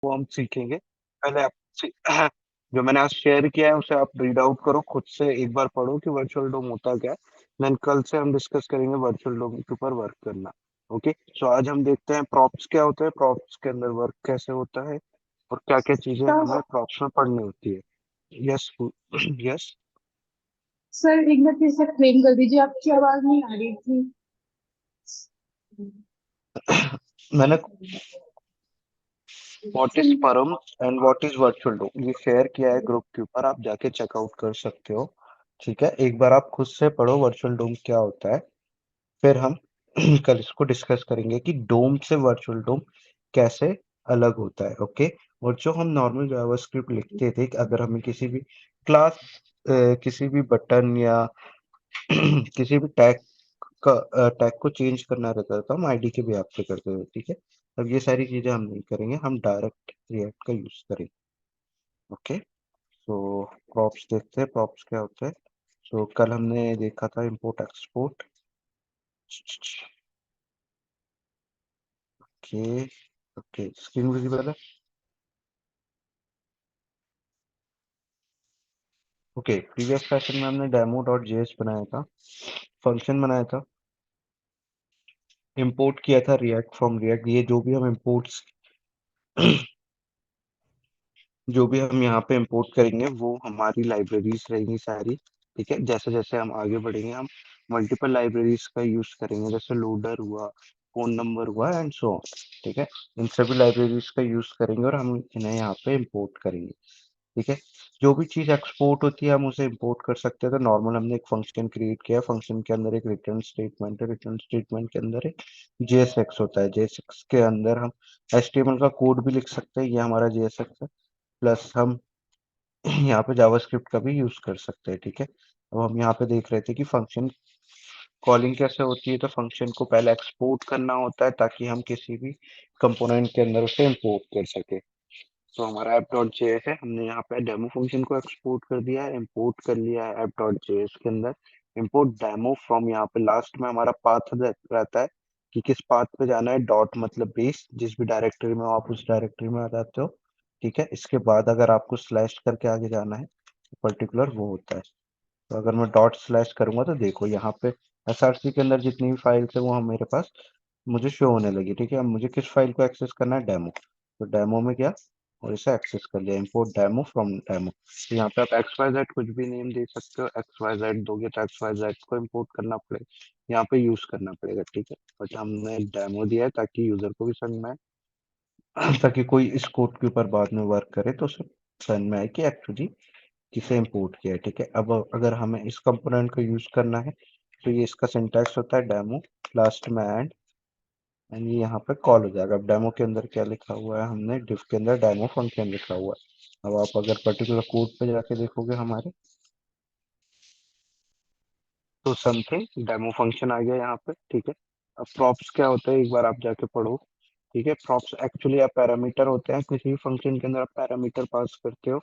वो हम सीखेंगे। पहले आप जो मैंने आज शेयर किया है उसे आप रीड आउट करो खुद से, एक बार पढ़ो कि वर्चुअल डोम होता क्या है। देन कल से हम डिस्कस करेंगे वर्चुअल डोम के ऊपर वर्क करना। ओके, सो आज हम देखते हैं प्रॉप्स क्या होते हैं, प्रॉप्स के अंदर वर्क कैसे होता है, और क्या क्या चीजें तो हमें प्रॉप्स में पढ़नी होती है। यस। यस। सर एक बार फिर से एक्सप्लेन कर दीजिए, आपकी आवाज नहीं आ रही थी। मैंने व्हाट इज परम एंड व्हाट इज वर्चुअल डोम ये शेयर किया है ग्रुप के ऊपर, आप जाके चेकआउट कर सकते हो। ठीक है, एक बार आप खुद से पढ़ो वर्चुअल डोम क्या होता है, फिर हम कल इसको डिस्कस करेंगे कि डोम से वर्चुअल डोम कैसे अलग होता है। ओके, और जो हम नॉर्मल जावास्क्रिप्ट लिखते थे, अगर हमें किसी भी क्लास, किसी भी बटन या किसी भी टैग को चेंज करना रहता था, हम आईडी के भी पे करते थे। ठीक है, अब ये सारी चीजें हम नहीं करेंगे, हम डायरेक्ट रिएक्ट का यूज करेंगे। ओके, सो प्रॉप्स देखते हैं, प्रॉप्स क्या होता है। सो कल हमने देखा था import export. Okay. Okay, screen visible है। ओके, प्रीवियस सेशन में हमने डेमो डॉट जेएस बनाया था, फंक्शन बनाया था, इंपोर्ट किया था रिएक्ट फ्रॉम रिएक्ट। ये जो भी हम इंपोर्ट्स जो भी हम यहाँ पे इंपोर्ट करेंगे वो हमारी लाइब्रेरीज रहेंगी सारी। ठीक है, जैसे जैसे हम आगे बढ़ेंगे हम मल्टीपल लाइब्रेरीज का यूज करेंगे, जैसे लोडर हुआ, फोन नंबर हुआ एंड सो ऑन। ठीक है, इन सभी लाइब्रेरीज का यूज करेंगे और हम इन्हें यहाँ पे इंपोर्ट करेंगे। ठीक है, जो भी चीज एक्सपोर्ट होती है हम उसे इंपोर्ट कर सकते हैं। तो नॉर्मल हमने एक फंक्शन क्रिएट किया, फंक्शन के अंदर एक रिटर्न स्टेटमेंट है, रिटर्न स्टेटमेंट के अंदर एक जेएसएक्स होता है, जेएसएक्स के अंदर हम एचटीएमएल का कोड भी लिख सकते हैं, ये हमारा जेएसएक्स है। प्लस हम यहाँ पे जावास्क्रिप्ट का भी यूज कर सकते हैं। ठीक है, अब हम यहाँ पे देख रहे थे कि फंक्शन कॉलिंग कैसे होती है। तो फंक्शन को पहले एक्सपोर्ट करना होता है ताकि हम किसी भी कंपोनेंट के अंदर उसे इंपोर्ट कर सके। तो हमारा ऐप डॉट जेएस है, हमने यहाँ पे डेमो फंक्शन को एक्सपोर्ट कर दिया है, इंपोर्ट कर लिया है ऐप डॉट जेएस के अंदर। इंपोर्ट डेमो फ्रॉम, यहाँ पे लास्ट में हमारा पाथ रहता है कि किस पाथ पे जाना है, डॉट मतलब बेस, जिस भी डायरेक्टरी में हो आप उस डायरेक्टरी में आ जाते हो। ठीक है, इसके बाद अगर आपको स्लैश करके आगे जाना है पर्टिकुलर वो होता है। तो अगर मैं डॉट स्लैश करूंगा तो देखो यहाँ पे एसआरसी के अंदर जितनी भी फाइल्स है वो हम मेरे पास मुझे शो होने लगी। ठीक है, अब मुझे किस फाइल को एक्सेस करना है, डेमो। तो डेमो में गया और इसे एक्सेस कर लिया, इंपोर्ट डेमो फ्रॉम डेमो। तो यहाँ पे आप एक्स वाई जेड कुछ भी नेम दे सकते हो, एक्स वाई जेड दोगे तो एक्स वाई जेड को इंपोर्ट करना पड़ेगा, यहाँ पे यूज करना पड़ेगा। ठीक है, बट हमने डेमो दिया है ताकि यूजर को भी समझ में आए, ताकि कोई इस कोड के ऊपर बाद में वर्क करे तो उसे समझ में आए कि एक्चुअली किसे इंपोर्ट किया है। ठीक है, अब अगर हमें इस कंपोनेंट को यूज करना है तो ये इसका सिंटैक्स होता है डेमो, लास्ट में एंड ये यहाँ पे कॉल हो जाएगा। अब डेमो के अंदर क्या लिखा हुआ है, हमने डिफ के अंदर डेमो फंक्शन लिखा हुआ है। अब आप अगर पर्टिकुलर कोड पे जाके देखोगे हमारे, तो समथिंग डेमो फंक्शन आ गया यहाँ पे। ठीक है, अब प्रॉप्स क्या होता है एक बार आप जाके पढ़ो। ठीक है, प्रॉप्स एक्चुअली आप पैरामीटर होते हैं, किसी भी फंक्शन के अंदर आप पैरामीटर पास करते हो।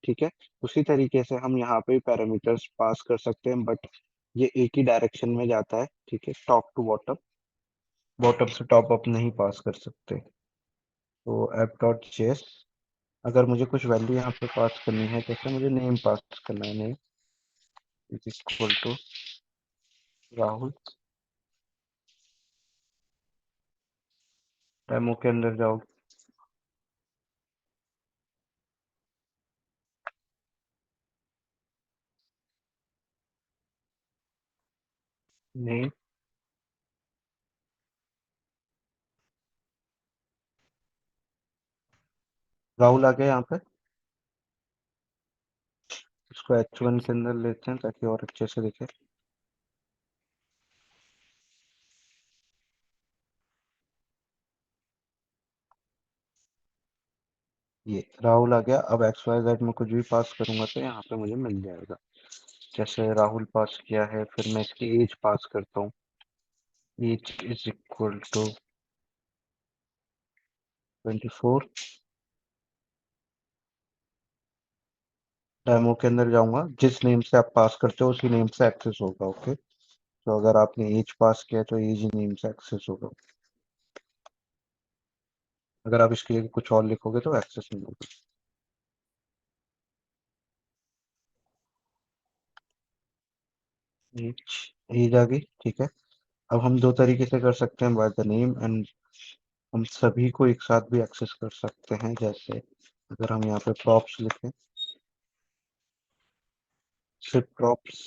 ठीक है, उसी तरीके से हम यहाँ पे पैरामीटर्स पास कर सकते हैं, बट ये एक ही डायरेक्शन में जाता है। ठीक है, टॉप टू बॉटम, बॉटम से टॉप अप नहीं पास कर सकते। तो ऐप डॉट जेएस, अगर मुझे कुछ वैल्यू यहाँ पे पास करनी है, जैसे मुझे नेम पास करना है, name is equal to Rahul. Demo के अंदर जाओ, नेम राहुल आ गया यहाँ पे। इसको H1 के अंदर लेते हैं ताकि और अच्छे से दिखे। ये राहुल आ गया। अब एक्स वाई जेड में कुछ भी पास करूंगा तो यहाँ पे मुझे मिल जाएगा। जैसे राहुल पास किया है, फिर मैं इसकी एज पास करता हूँ, age is equal to 24। Demo के अंदर जाऊंगा, जिस नेम से आप पास करते हो उसी नेम से एक्सेस होगा। ओके, तो अगर आपने एज पास किया तो एज नेम से एक्सेस होगा। अगर आप इसके लिए कुछ और लिखोगे तो एक्सेस नहीं होगा। एज, एज आ गई, ठीक है। अब हम दो तरीके से कर सकते हैं, बाय द नेम एंड हम सभी को एक साथ भी एक्सेस कर सकते हैं। जैसे अगर हम यहाँ पे प्रॉप्स लिखें, सिर्फ प्रॉप्स,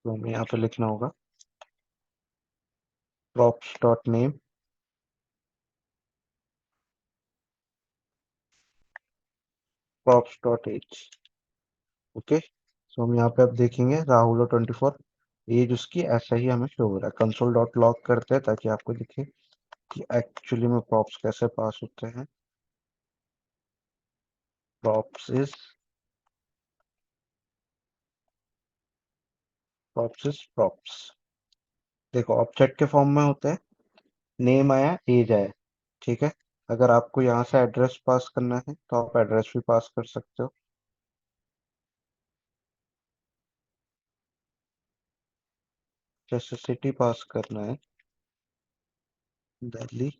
तो हमें यहाँ पे लिखना होगा props dot name, props dot age. Okay, तो हम यहाँ पे अब देखेंगे राहुल और 24, एज उसकी ऐसा ही हमें शो हो रहा है। कंसोल डॉट लॉग करते हैं ताकि आपको दिखे कि एक्चुअली में प्रॉप्स कैसे पास होते हैं। Props is, props is props. देखो ऑब्जेक्ट के फॉर्म में होते हैं, नेम आया, एज आया, ठीक है। अगर आपको यहाँ से एड्रेस पास करना है तो आप एड्रेस भी पास कर सकते हो। जैसे सिटी पास करना है दिल्ली,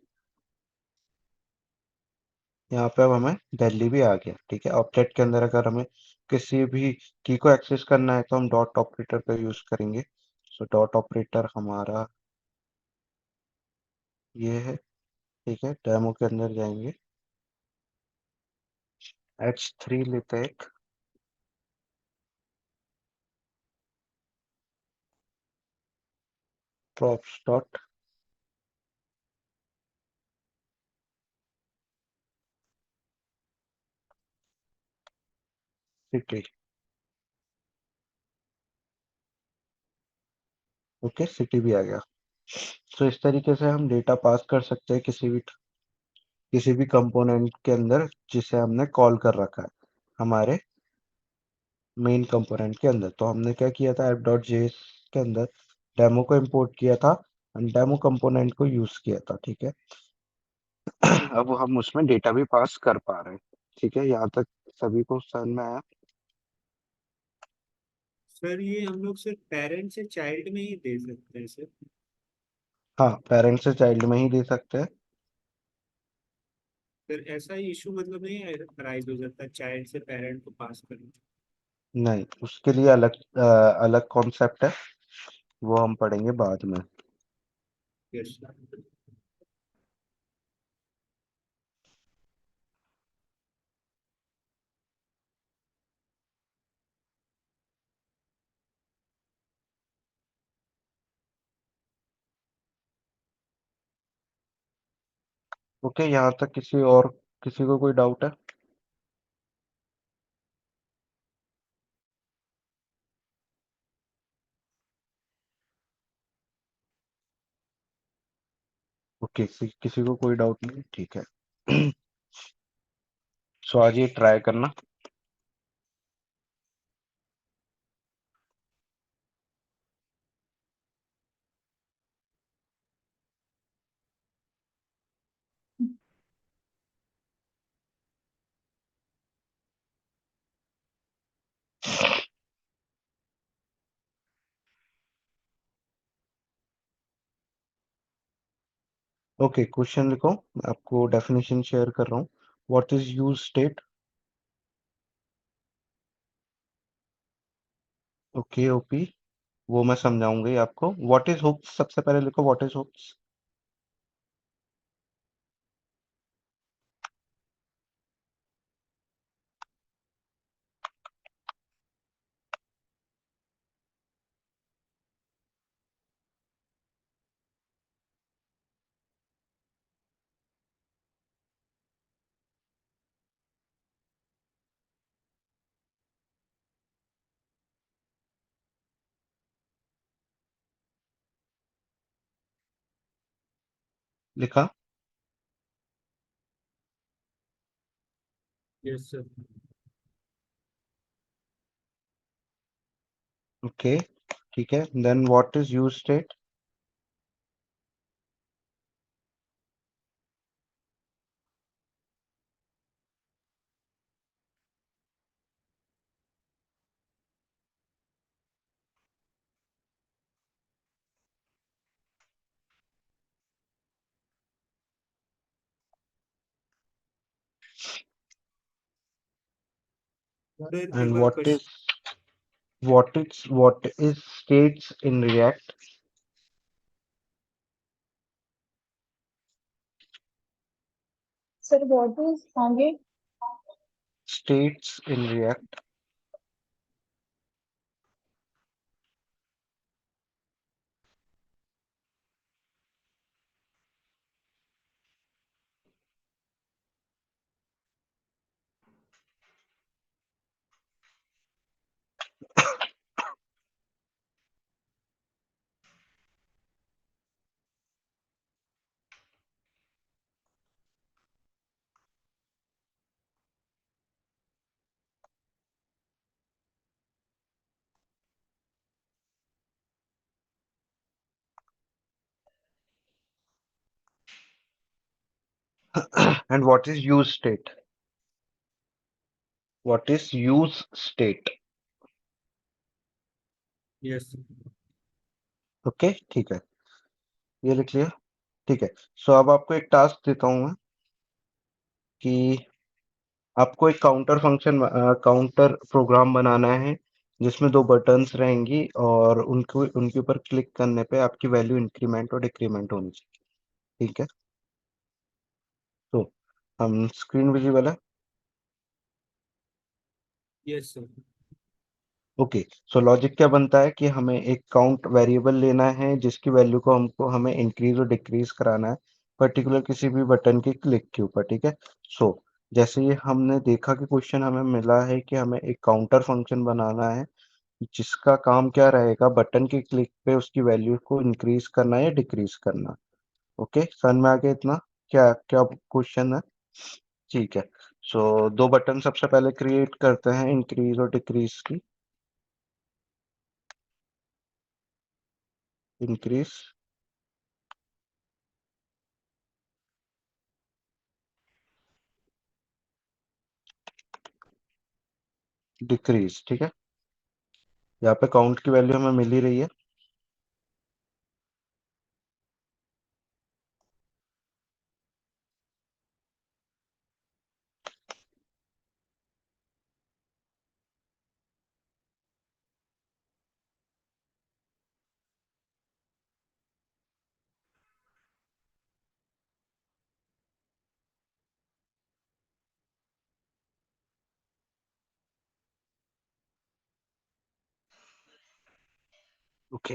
यहाँ पे अब हमें दिल्ली भी आ गया, ठीक है। ऑब्जेक्ट के अंदर अगर हमें किसी भी की को एक्सेस करना है तो हम डॉट ऑपरेटर का यूज करेंगे। सो डॉट ऑपरेटर हमारा ये है, ठीक है। डेमो के अंदर जाएंगे, H3 लेते हैं एक, props dot city. Okay, city भी आ गया। तो इस तरीके से हम डेटा पास कर सकते हैं किसी भी कंपोनेंट के अंदर जिसे हमने कॉल कर रखा है हमारे मेन कंपोनेंट के अंदर। तो हमने क्या किया था, app.js के अंदर डेमो को इंपोर्ट किया था, डेमो कंपोनेंट को यूज किया था, ठीक है। अब हम उसमें डेटा भी पास कर पा रहे हैं, ठीक है। यहाँ तक सभी को समझ में आया? सर ये हम लोग सिर्फ पेरेंट से चाइल्ड में ही दे सकते हैं सर? हाँ, पेरेंट से चाइल्ड में ही दे सकते हैं। फिर ऐसा इशू मतलब नहीं अराइज हो जाता चाइल्ड से पेरेंट को पास करना? नहीं, उसके लिए अलग अलग कॉन्सेप्ट है, वो हम पढ़ेंगे बाद में। Yes sir. ओके, यहाँ तक किसी को कोई डाउट है? ओके, किसी को कोई डाउट नहीं, ठीक है। सो आज ये ट्राई करना। ओके, क्वेश्चन लिखो, मैं आपको डेफिनेशन शेयर कर रहा हूँ। What is use state? Okay OP, वो मैं समझाऊंगा ही आपको। व्हाट इज हुक्स, सबसे पहले लिखो व्हाट इज हुक्स। लिखा? Yes sir. ओके, ठीक है। Then what is use state? Sir एक And बार what is states in React? Sir what is आगे? States in React. And what is use state? What is use state? Yes okay, ठीक है, ये लिख लिया। ठीक है, सो अब आपको एक टास्क देता हूं मैं कि आपको एक काउंटर प्रोग्राम बनाना है जिसमें दो बटन्स रहेंगी और उनको उनके ऊपर क्लिक करने पे आपकी वैल्यू इंक्रीमेंट और डिक्रीमेंट होनी चाहिए। ठीक है, तो हम स्क्रीन विजिबल है। यस सर ओके, सो लॉजिक क्या बनता है कि हमें एक काउंट वेरिएबल लेना है जिसकी वैल्यू को हमें इंक्रीज और डिक्रीज कराना है पर्टिकुलर किसी भी बटन के क्लिक के ऊपर। ठीक है, सो जैसे ये हमने देखा कि क्वेश्चन हमें मिला है कि हमें एक काउंटर फंक्शन बनाना है जिसका काम क्या रहेगा, बटन के क्लिक पे उसकी वैल्यू को इंक्रीज करना या डिक्रीज करना। ओके, समझ में आ गया इतना? क्या क्या क्वेश्चन है? ठीक है, सो दो बटन सबसे पहले क्रिएट करते हैं इंक्रीज और डिक्रीज की। Increase, decrease. ठीक है, यहाँ पे काउंट की वैल्यू हमें मिल ही रही है। ओके,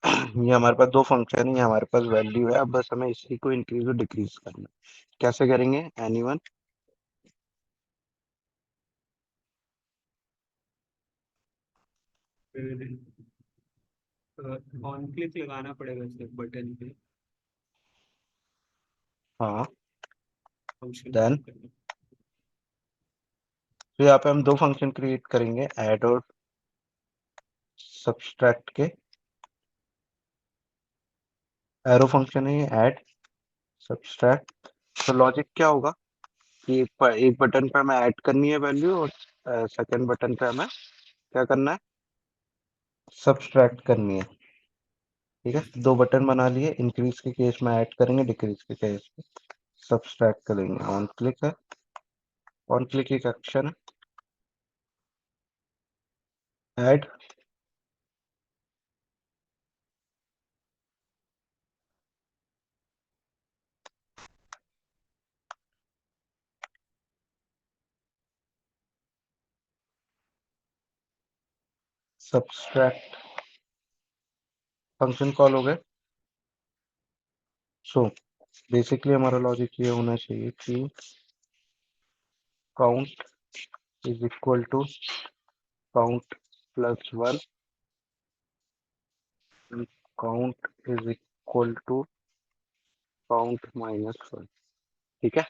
ये हमारे पास दो फंक्शन है, ये हमारे पास वैल्यू है, अब बस हमें इसी को इंक्रीज और डिक्रीज करना है। कैसे करेंगे? एनीवन? फिर ऑन क्लिक लगाना पड़ेगा सर बटन पे हाँ, फंक्शन देन कॉल करना तो यहाँ पे हम दो फंक्शन क्रिएट करेंगे, ऐड और सब्सट्रैक्ट के। एरो फंक्शन है ये, ऐड सब्सट्रैक्ट। तो लॉजिक क्या होगा कि एक बटन पे हमें ऐड करनी है वैल्यू और सेकंड बटन पे हमें क्या करना है? सब्सट्रैक्ट करनी है। ठीक है, दो बटन बना लिए, इंक्रीज के केस में ऐड करेंगे, डिक्रीज के केस में सब्सट्रैक्ट करेंगे। ऑन क्लिक है, ऑन क्लिक एक एक्शन है, ऐड सब्सट्रैक्ट फंक्शन कॉल हो गए। सो बेसिकली हमारा लॉजिक ये होना चाहिए कि count is equal to count plus one, count is equal to count minus one. ठीक है,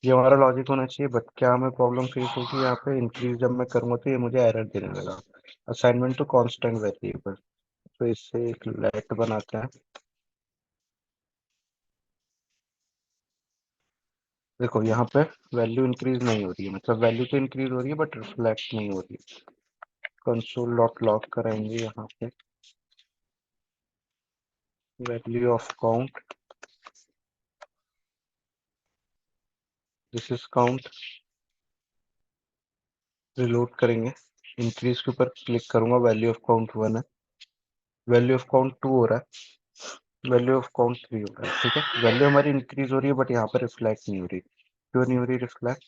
ये हमारा लॉजिक होना चाहिए। बट क्या हमें प्रॉब्लम फेस होगी यहाँ पे? इंक्रीज जब मैं करूंगा तो ये मुझे एरर देने लगा। असाइनमेंट टू कांस्टेंट वेरिएबल, तो इससे एक लेट बनाते हैं। देखो यहाँ पे वैल्यू इंक्रीज नहीं हो रही है, मतलब वैल्यू तो इंक्रीज हो रही है बट रिफ्लेक्ट नहीं हो रही है। कंसोल डॉट लॉग कराएंगे यहाँ पे, value of count, this is count, reload करेंगे, इंक्रीज के ऊपर क्लिक करूंगा, वैल्यू ऑफ काउंट 1 है, वैल्यू ऑफ काउंट 2 हो रहा है, वैल्यू ऑफ काउंट 3 हो रहा है। ठीक है, वैल्यू हमारी इंक्रीज हो रही है बट यहाँ पर रिफ्लेक्ट नहीं हो रही। क्यों नहीं हो रही रिफ्लेक्ट?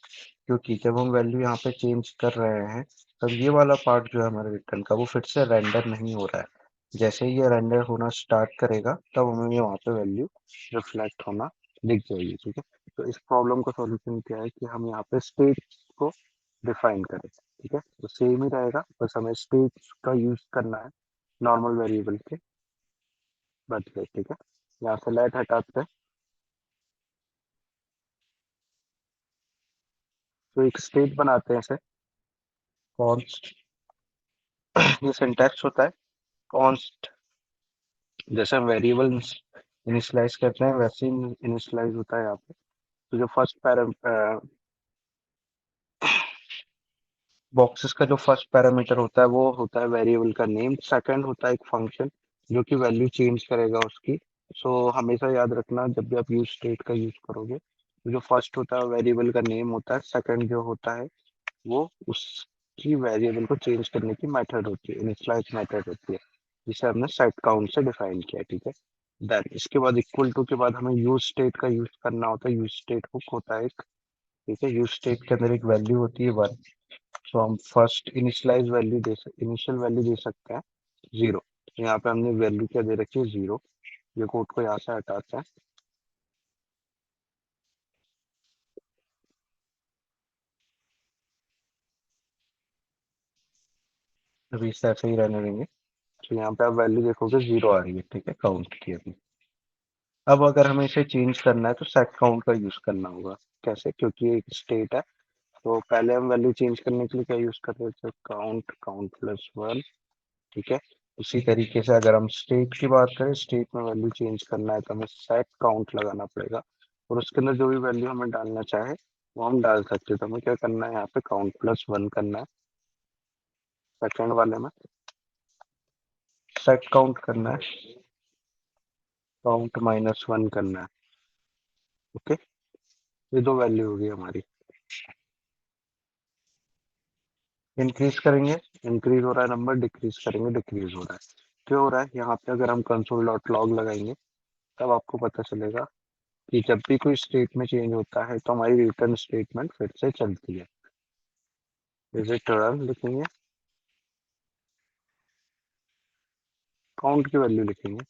क्योंकि जब हम वैल्यू यहाँ पे चेंज कर रहे हैं तब ये वाला पार्ट जो है हमारे रिटर्न का वो फिर से रेंडर नहीं हो रहा है। जैसे ही ये रेंडर होना स्टार्ट करेगा तब हमें ये वहाँ पे वैल्यू रिफ्लेक्ट होना दिख जाएगी। ठीक है, तो इस प्रॉब्लम का सॉल्यूशन क्या है कि हम यहाँ पे स्टेट को डिफाइन करें। ठीक है, तो सेम ही रहेगा, बस हमें स्टेट का यूज करना है नॉर्मल वेरिएबल के बदले। ठीक है, यहाँ से लेट हटाते हैं तो एक स्टेट बनाते हैं इसे कॉन्स्ट। ये सिंटैक्स होता है कॉन्स्ट, जैसे हम वेरिएबल इनिशियलाइज करते हैं वैसे ही इनिशियलाइज होता है यहाँ पे। तो जो फर्स्ट बॉक्सेस का जो फर्स्ट पैरामीटर होता है वो होता है वेरिएबल का नेम, सेकंड होता है एक फंक्शन जो कि वैल्यू चेंज करेगा उसकी। सो हमेशा याद रखना जब भी आप यूज स्टेट का यूज करोगे तो जो फर्स्ट होता है वेरिएबल का नेम होता है, सेकंड जो होता है वो उसकी वेरिएबल को चेंज करने की मेथड होती है, इनिशियलाइज मेथड होती है, जिसे हमने सेट काउंट से डिफाइन किया। ठीक है, देन इसके बाद इक्वल टू के बाद हमें यूज स्टेट का यूज करना होता है, यूज स्टेट हुक होता है एक। ठीक है, यूज स्टेट के अंदर एक वैल्यू होती है 1, सो हम first initialize value initial value दे सकते हैं 0। तो यहाँ पे हमने वैल्यू क्या दे रखी है 0। ये कोड को यहाँ से हटाते हैं, अभी इसे ऐसे ही रहने देंगे। तो यहाँ पे आप वैल्यू देखोगे 0 आ रही है। ठीक है, काउंट की अभी। अब अगर हमें इसे चेंज करना है तो सेट काउंट का यूज करना होगा। कैसे? क्योंकि ये एक स्टेट है, तो पहले हम वैल्यू चेंज करने के लिए क्या यूज करते थे, काउंट, काउंट प्लस 1। ठीक है, उसी तरीके से अगर हम स्टेट की बात करें, स्टेट में वैल्यू चेंज करना है तो हमें सेट काउंट लगाना पड़ेगा और उसके अंदर जो भी वैल्यू हमें डालना चाहे वो हम डाल सकते हैं। तो हमें क्या करना है, यहाँ पे काउंट प्लस 1 करना है, सेकंड वाले में सेट काउंट करना है, काउंट माइनस 1 करना है। ओके, ये दो वैल्यू होगी हमारी। इंक्रीज करेंगे, इंक्रीज हो रहा है नंबर, डिक्रीज करेंगे, डिक्रीज हो रहा है। क्यों हो रहा है? यहाँ पे अगर हम कंसोल डॉट लॉग लगाएंगे तब आपको पता चलेगा कि जब भी कोई स्टेट में चेंज होता है तो हमारी रिटर्न स्टेटमेंट फिर से चलती है। इसे टर्न लिखेंगे, काउंट की वैल्यू लिखेंगे,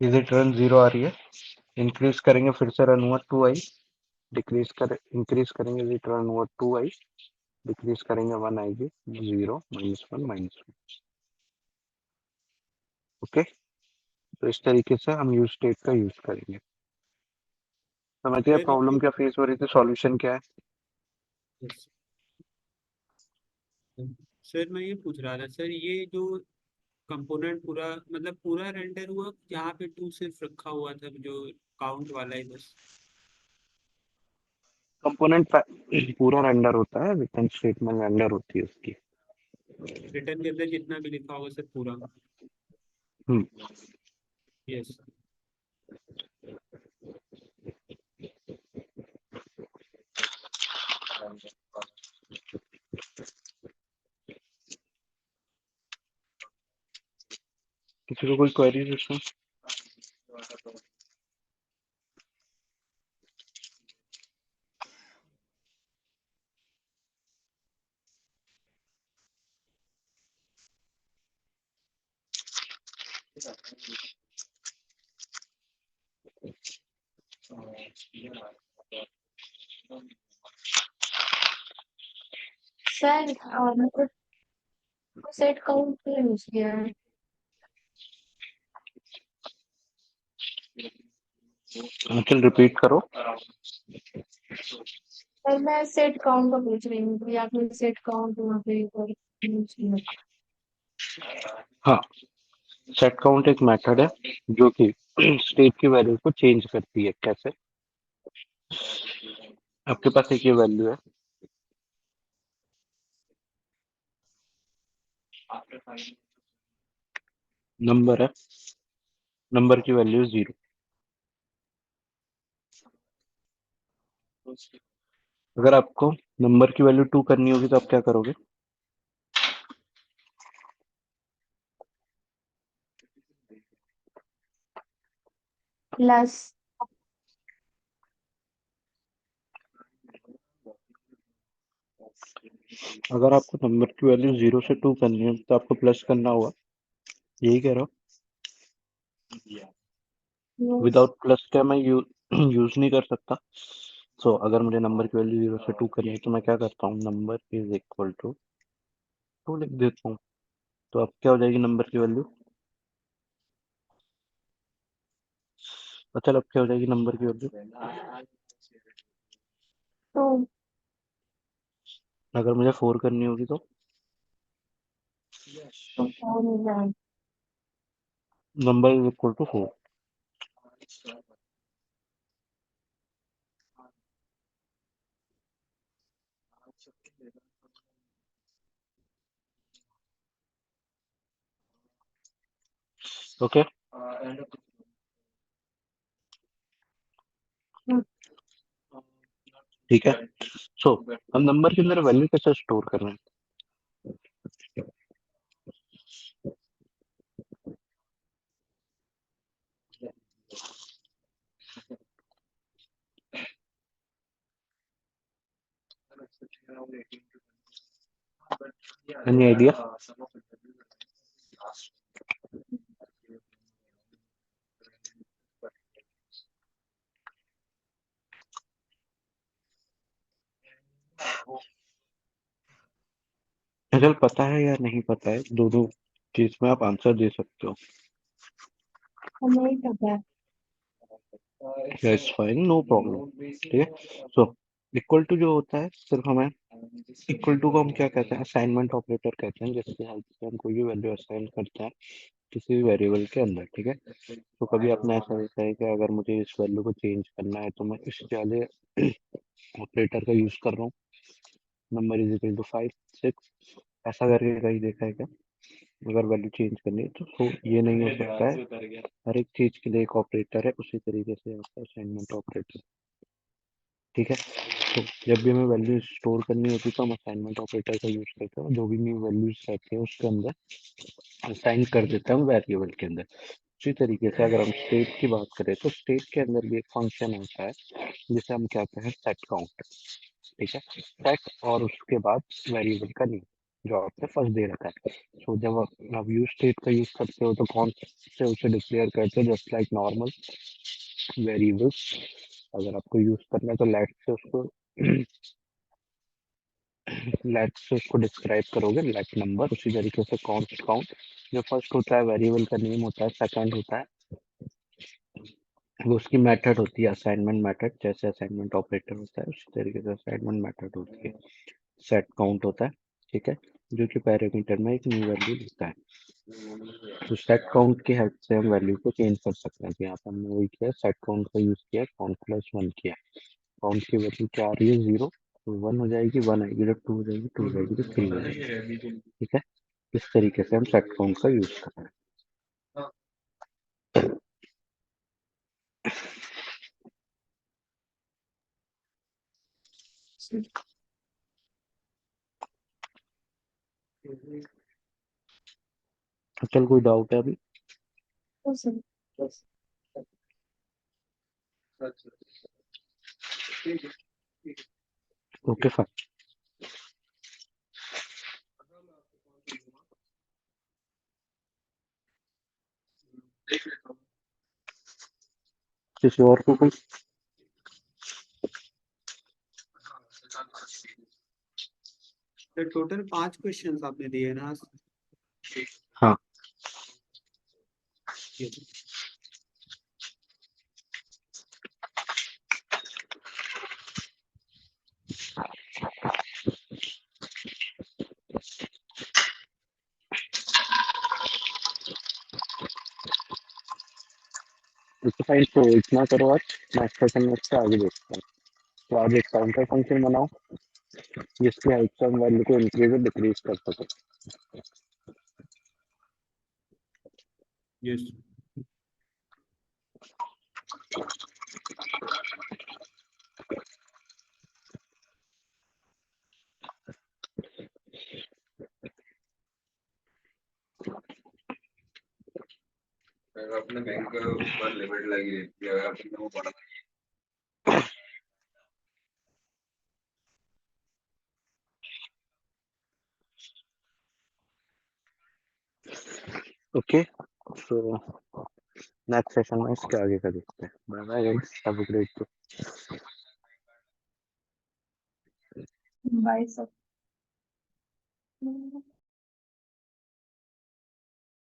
इसे टर्न 0 आ रही है। इंक्रीज करेंगे, फिर से रन हुआ 2i, डिक्रीज कर इंक्रीज करेंगे, इसे टर्न हुआ 2i, डिक्रीज करेंगे 1 आएगी, 0 -1 -1। ओके, तो इस तरीके से हम यूज स्टेट का यूज करेंगे। समझ गए सर प्रॉब्लम क्या फेस हो रही थी, सॉल्यूशन क्या है? सर मैं ये पूछ रहा था सर, ये जो कंपोनेंट पूरा मतलब पूरा रेंडर हुआ, यहाँ पे टू सिर्फ रखा हुआ था जो काउंट वाला है बस? कंपोनेंट पूरा रेंडर होता है, रिटर्न स्टेटमेंट रेंडर होती है उसकी। रिटर्न के अंदर जितना भी लिखा होगा सर पूरा? हम्म, यस। किसी को कोई क्वेरी इसमें? सर मतलब सेट काउंट क्यों यूज किया है? अंकल रिपीट करो। सर मैं सेट काउंट का पूछ रही हूँ कि आपने सेट काउंट वहाँ पे यूज किया। हाँ, सेट काउंट एक मेथड है जो कि स्टेट की वैल्यू को चेंज करती है। कैसे? आपके पास एक ये वैल्यू है, नंबर है, नंबर की वैल्यू 0। अगर आपको नंबर की वैल्यू 2 करनी होगी तो आप क्या करोगे? प्लस। अगर आपको नंबर की वैल्यू 0 से 2 करनी है तो आपको प्लस करना होगा, यही कह रहा हूँ। यस। विदाउट प्लस का मैं यूज नहीं कर सकता। सो अगर मुझे नंबर की वैल्यू 0 से 2 करनी है तो मैं क्या करता हूँ, नंबर इज इक्वल टू 2 लिख देता हूँ। तो अब क्या हो जाएगी नंबर की वैल्यू? अच्छा, अब क्या हो जाएगी नंबर की वैल्यू? तो अगर मुझे 4 करनी होगी तो 4 हो जाएगा। Number is equal to 4। Okay, ठीक है। सो हम नंबर के अंदर वैल्यू कैसे स्टोर कर रहे हैं? Any idea? अगर पता है या नहीं पता है, दोनों चीज में आप आंसर दे सकते हो। हमें ही पता है। दैट्स फाइन, नो प्रॉब्लम, ठीक है। सो इक्वल टू जो होता है, सिर्फ हमें इक्वल टू को हम क्या कहते हैं, असाइनमेंट ऑपरेटर कहते हैं, जिसकी हेल्प से हम कोई भी वैल्यू असाइन करते हैं किसी भी वेरिएबल के अंदर, ठीक है। तो कभी आपने ऐसा देखा है कि अगर मुझे इस वैल्यू को चेंज करना है तो मैं इस वाले ऑपरेटर का यूज कर रहा हूँ, नंबर इज इक्वल टू 5 6, ऐसा करके कहीं देखा है क्या? अगर वैल्यू चेंज करनी है तो ये नहीं हो सकता है। हर एक चीज के लिए एक ऑपरेटर है, उसी तरीके से आपका असाइनमेंट ऑपरेटर, ठीक है। तो जब भी हमें वैल्यू स्टोर करनी होती है तो हम असाइनमेंट ऑपरेटर का यूज करते हैं, जो भी न्यू वैल्यूज रहती है उसके अंदर असाइन कर देते हैं हम वेरिएबल के अंदर। उसी तरीके से अगर हम स्टेट की बात करें तो स्टेट के अंदर भी एक फंक्शन होता है जिसे हम कहते हैं सेट काउंट, ठीक है। सेट और उसके बाद वेरिएबल का नेम जो आपने फर्स्ट दे रखा है। तो जब आप यूज स्टेट का यूज करते हो तो कौन से उसे डिक्लेयर करते हो, जस्ट लाइक नॉर्मल वेरिएबल्स। अगर आपको यूज करना है तो लेट से उसको डिस्क्राइब करोगे, लेट नंबर। उसी तरीके से काउंट काउंट जो फर्स्ट होता है वेरिएबल का नेम होता है, सेकंड होता है वो उसकी मेथड होती है असाइनमेंट मेथड, जैसे असाइनमेंट ऑपरेटर होता है उसी तरीके से असाइनमेंट मेथड होती है। सेट काउंट होता है, ठीक है, जो कि पैरामीटर में एक न्यू वैल्यू देता है। तो सेट काउंट की हेल्प से हम वैल्यू को चेंज कर सकते हैं। तो यहाँ पर हमने वही किया, सेट काउंट का यूज किया, काउंट प्लस 1 किया। काउंट की वैल्यू क्या आ रही है, 0, तो 1 हो जाएगी, 1 आएगी, जब 2 हो जाएगी, 2 हो जाएगी, तो 3 हो जाएगी, ठीक है। इस तरीके से हम सेट काउंट का यूज कर रहे हैं। चल, कोई डाउट है अभी? तो सर ओके फाइन। किसी और को कोई? तो टोटल 5 क्वेश्चंस आपने दिए ना आज? हाँ, ये ओके फाइन। तो इतना करो आज, नेक्स्ट सेशन में इससे आगे देखते हैं। तो आज एक काउंटर फंक्शन बनाओ जिसकी हेल्प से हम वैल्यू को इंक्रीज और डिक्रीज कर सके। यस। अपने बैंक के ऊपर लिमिट लगी रहती है, अगर अपने को बढ़ा ओके, सो नेक्स्ट सेशन में इसके आगे का देखते हैं। Bye bye guys, have a great day. Bye सब।